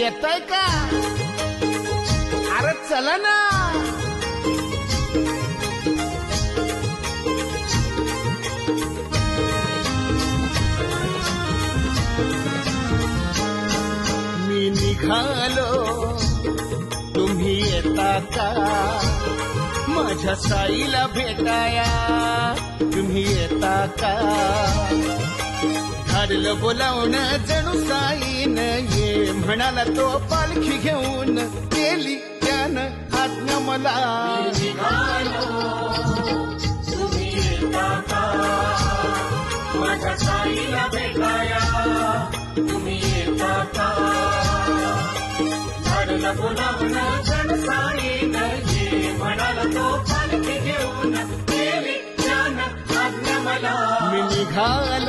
येताय का? अरे चला ना. मी निघालो, तुम्ही येता का? माझ्या साईला भेटाया तुम्ही येता का? धाडलं बोलावणं जणू साईनं ये म्हणाला तो पालखी घेऊन केली त्यानं आज्ञा मला. तुम्ही येता का? माझ्या साईला भेटाया तुम्ही येता का? झाडला बोलावणं जण साईनं ये म्हणाला तो पालखी घेऊन केली त्यानं आज्ञा मला. मी निघालो,